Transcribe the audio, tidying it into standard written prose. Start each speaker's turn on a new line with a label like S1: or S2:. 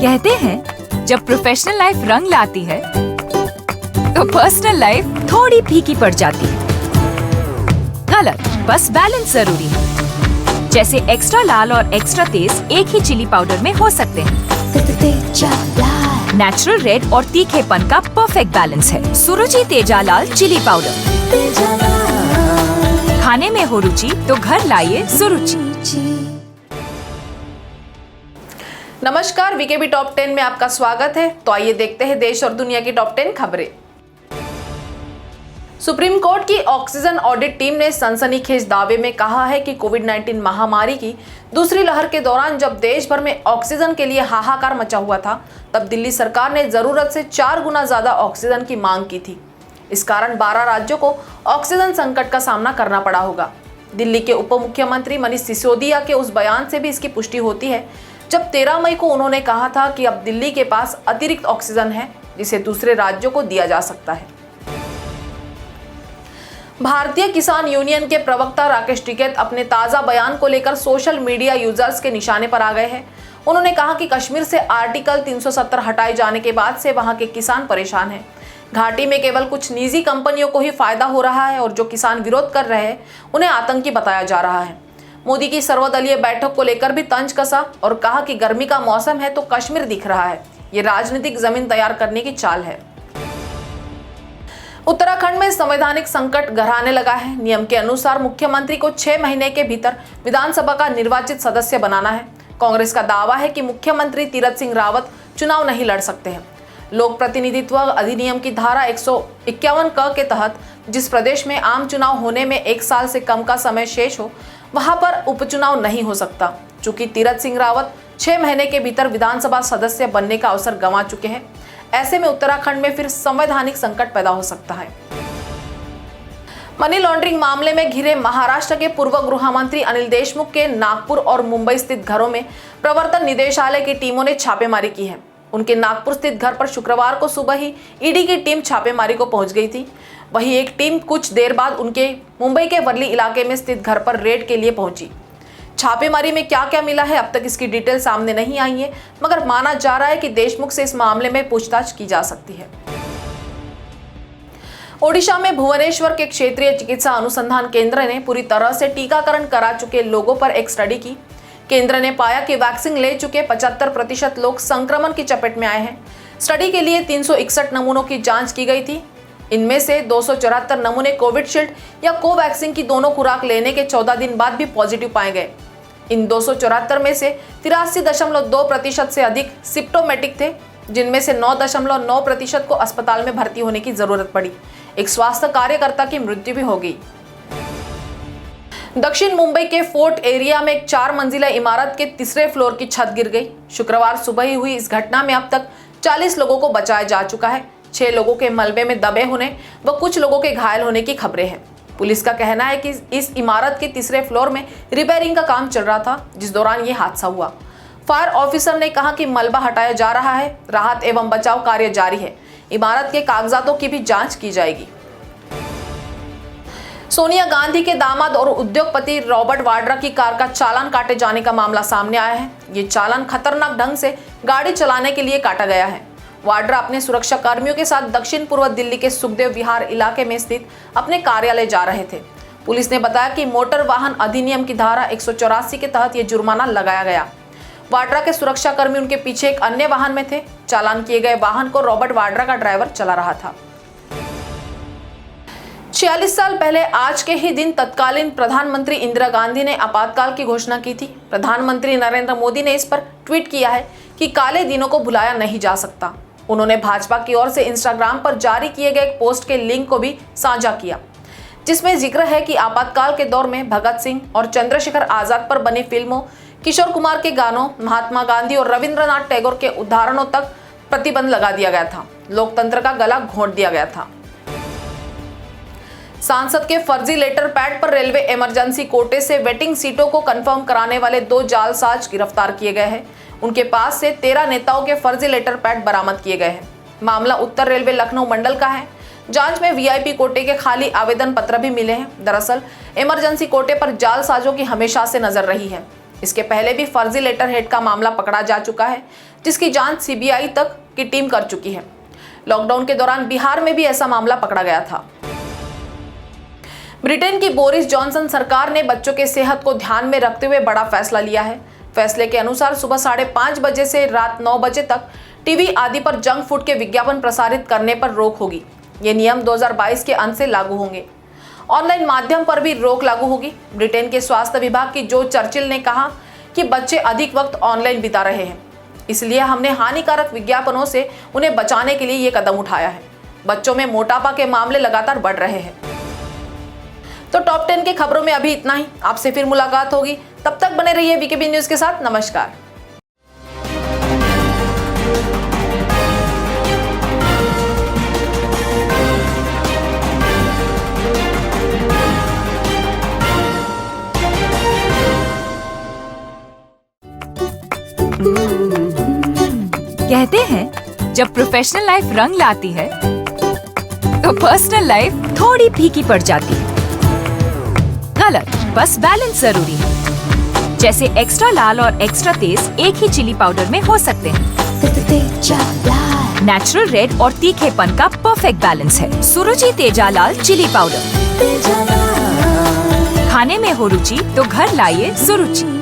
S1: कहते हैं जब प्रोफेशनल लाइफ रंग लाती है तो पर्सनल लाइफ थोड़ी फीकी पड़ जाती है। गलत, बस बैलेंस जरूरी है। जैसे एक्स्ट्रा लाल और एक्स्ट्रा तेज एक ही चिली पाउडर में हो सकते हैं। नेचुरल रेड और तीखेपन का परफेक्ट बैलेंस है सुरुचि तेजा लाल चिली पाउडर। खाने में हो रुचि तो घर लाइए सुरुचि।
S2: नमस्कार, वीकेबी टॉप 10 में आपका स्वागत है। तो आइए देखते हैं देश और दुनिया की टॉप 10 खबरें। सुप्रीम कोर्ट की ऑक्सीजन ऑडिट टीम ने सनसनीखेज दावे में कहा है कि कोविड-19 महामारी की दूसरी लहर के दौरान जब देश भर में ऑक्सीजन के लिए हाहाकार मचा हुआ था, तब दिल्ली सरकार ने जरूरत से 4 गुना ज्यादा ऑक्सीजन की मांग की थी। इस कारण 12 राज्यों को ऑक्सीजन संकट का सामना करना पड़ा होगा। दिल्ली के उप मुख्यमंत्री मनीष सिसोदिया के उस बयान से भी इसकी पुष्टि होती है, जब 13 मई को उन्होंने कहा था कि अब दिल्ली के पास अतिरिक्त ऑक्सीजन है जिसे दूसरे राज्यों को दिया जा सकता है। भारतीय किसान यूनियन के प्रवक्ता राकेश टिकैत अपने ताजा बयान को लेकर सोशल मीडिया यूजर्स के निशाने पर आ गए हैं। उन्होंने कहा कि कश्मीर से आर्टिकल 370 हटाए जाने के बाद से वहां के किसान परेशान हैं। घाटी में केवल कुछ निजी कंपनियों को ही फायदा हो रहा है और जो किसान विरोध कर रहे हैं उन्हें आतंकी बताया जा रहा है। मोदी की सर्वदलीय बैठक को लेकर भी तंज कसा और कहा कि गर्मी का मौसम है तो कश्मीर दिख रहा है, ये राजनीतिक जमीन तैयार करने की चाल है। उत्तराखंड में संवैधानिक संकट गहराने लगा है। नियम के अनुसार मुख्यमंत्री को 6 महीने के भीतर विधानसभा का निर्वाचित सदस्य बनाना है। कांग्रेस का दावा है कि मुख्यमंत्री तीरथ सिंह रावत चुनाव नहीं लड़ सकते हैं। लोक प्रतिनिधित्व अधिनियम की धारा 151 क के तहत जिस प्रदेश में आम चुनाव होने में 1 साल से कम का समय शेष हो, वहां पर उपचुनाव नहीं हो सकता। चूंकि तीरथ सिंह रावत 6 महीने के भीतर विधानसभा सदस्य बनने का अवसर गंवा चुके हैं, ऐसे में उत्तराखंड में फिर संवैधानिक संकट पैदा हो सकता है। मनी लॉन्ड्रिंग मामले में घिरे महाराष्ट्र के पूर्व गृह मंत्री अनिल देशमुख के नागपुर और मुंबई स्थित घरों में प्रवर्तन निदेशालय की टीमों ने छापेमारी की है। उनके नागपुर स्थित घर पर शुक्रवार को सुबह ही ईडी की टीम छापेमारी को पहुंच गई थी। वहीं एक टीम कुछ देर बाद उनके मुंबई के वर्ली इलाके में स्थित घर पर रेड के लिए पहुंची। छापेमारी में क्या क्या मिला है, अब तक इसकी डिटेल सामने नहीं आई है, मगर माना जा रहा है कि देशमुख से इस मामले में पूछताछ की जा सकती है। ओडिशा में भुवनेश्वर के क्षेत्रीय चिकित्सा अनुसंधान केंद्र ने पूरी तरह से टीकाकरण करा चुके लोगों पर एक स्टडी की। केंद्र ने पाया कि वैक्सीन ले चुके 75% लोग संक्रमण की चपेट में आए हैं। स्टडी के लिए 361 नमूनों की जांच की गई थी। इनमें से 274 नमूने कोविशील्ड या कोवैक्सीन की दोनों खुराक लेने के 14 दिन बाद भी पॉजिटिव पाए गए। इन 274 में से 83.2% से अधिक सिम्प्टोमेटिक थे, जिनमें से 9.9% को अस्पताल में भर्ती होने की जरूरत पड़ी। एक स्वास्थ्य कार्यकर्ता की मृत्यु भी हो गई। दक्षिण मुंबई के फोर्ट एरिया में एक 4 मंजिला इमारत के तीसरे फ्लोर की छत गिर गई। शुक्रवार सुबह ही हुई इस घटना में अब तक 40 लोगों को बचाया जा चुका है। 6 लोगों के मलबे में दबे होने व कुछ लोगों के घायल होने की खबरें हैं। पुलिस का कहना है कि इस इमारत के तीसरे फ्लोर में रिपेयरिंग का काम चल रहा था, जिस दौरान ये हादसा हुआ। फायर ऑफिसर ने कहा कि मलबा हटाया जा रहा है, राहत एवं बचाव कार्य जारी है। इमारत के कागजातों की भी जांच की जाएगी। सोनिया गांधी के दामाद और उद्योगपति रॉबर्ट वाड्रा की कार का चालान काटे जाने का मामला सामने आया है। ये चालान खतरनाक ढंग से गाड़ी चलाने के लिए काटा गया है। वाड्रा अपने सुरक्षा कर्मियों के साथ दक्षिण पूर्व दिल्ली के सुखदेव विहार इलाके में स्थित अपने कार्यालय जा रहे थे। पुलिस ने बताया कि मोटर वाहन अधिनियम की धारा 184 के तहत ये जुर्माना लगाया गया। वाड्रा के सुरक्षा कर्मी उनके पीछे एक अन्य वाहन में थे। चालान किए गए वाहन को रॉबर्ट वाड्रा का ड्राइवर चला रहा था। 46 साल पहले आज के ही दिन तत्कालीन प्रधानमंत्री इंदिरा गांधी ने आपातकाल की घोषणा की थी। प्रधानमंत्री नरेंद्र मोदी ने इस पर ट्वीट किया है कि काले दिनों को भुलाया नहीं जा सकता। उन्होंने भाजपा की ओर से इंस्टाग्राम पर जारी किए गए एक पोस्ट के लिंक को भी साझा किया, जिसमें जिक्र है कि आपातकाल के दौर में भगत सिंह और चंद्रशेखर आजाद पर बनी फिल्मों, किशोर कुमार के गानों, महात्मा गांधी और रविंद्रनाथ टैगोर के उदाहरणों तक प्रतिबंध लगा दिया गया था। लोकतंत्र का गला घोंट दिया गया था। सांसद के फर्जी लेटर पैड पर रेलवे इमरजेंसी कोटे से वेटिंग सीटों को कंफर्म कराने वाले 2 जालसाज गिरफ्तार किए गए हैं। उनके पास से 13 नेताओं के फर्जी लेटर पैड बरामद किए गए हैं। मामला उत्तर रेलवे लखनऊ मंडल का है। जांच में वीआईपी कोटे के खाली आवेदन पत्र भी मिले हैं। दरअसल इमरजेंसी कोटे पर जालसाजों की हमेशा से नजर रही है। इसके पहले भी फर्जी लेटर हेड का मामला पकड़ा जा चुका है, जिसकी जांच सीबीआई तक की टीम कर चुकी है। लॉकडाउन के दौरान बिहार में भी ऐसा मामला पकड़ा गया था। ब्रिटेन की बोरिस जॉनसन सरकार ने बच्चों के सेहत को ध्यान में रखते हुए बड़ा फैसला लिया है। फैसले के अनुसार सुबह 5:30 बजे से रात 9 बजे तक टीवी आदि पर जंक फूड के विज्ञापन प्रसारित करने पर रोक होगी। ये नियम 2022 के अंत से लागू होंगे। ऑनलाइन माध्यम पर भी रोक लागू होगी। ब्रिटेन के स्वास्थ्य विभाग की जो चर्चिल ने कहा कि बच्चे अधिक वक्त ऑनलाइन बिता रहे हैं, इसलिए हमने हानिकारक विज्ञापनों से उन्हें बचाने के लिए ये कदम उठाया है। बच्चों में मोटापा के मामले लगातार बढ़ रहे हैं। तो टॉप 10 की खबरों में अभी इतना ही। आपसे फिर मुलाकात होगी, तब तक बने रहिए वीकेबी न्यूज के साथ। नमस्कार।
S1: कहते हैं जब प्रोफेशनल लाइफ रंग लाती है तो पर्सनल लाइफ थोड़ी फीकी पड़ जाती है। गलत, बस बैलेंस जरूरी है। जैसे एक्स्ट्रा लाल और एक्स्ट्रा तेज एक ही चिली पाउडर में हो सकते हैं। नेचुरल रेड और तीखेपन का परफेक्ट बैलेंस है सुरुचि तेजा लाल चिली पाउडर। खाने में हो रुचि तो घर लाइए सुरुचि।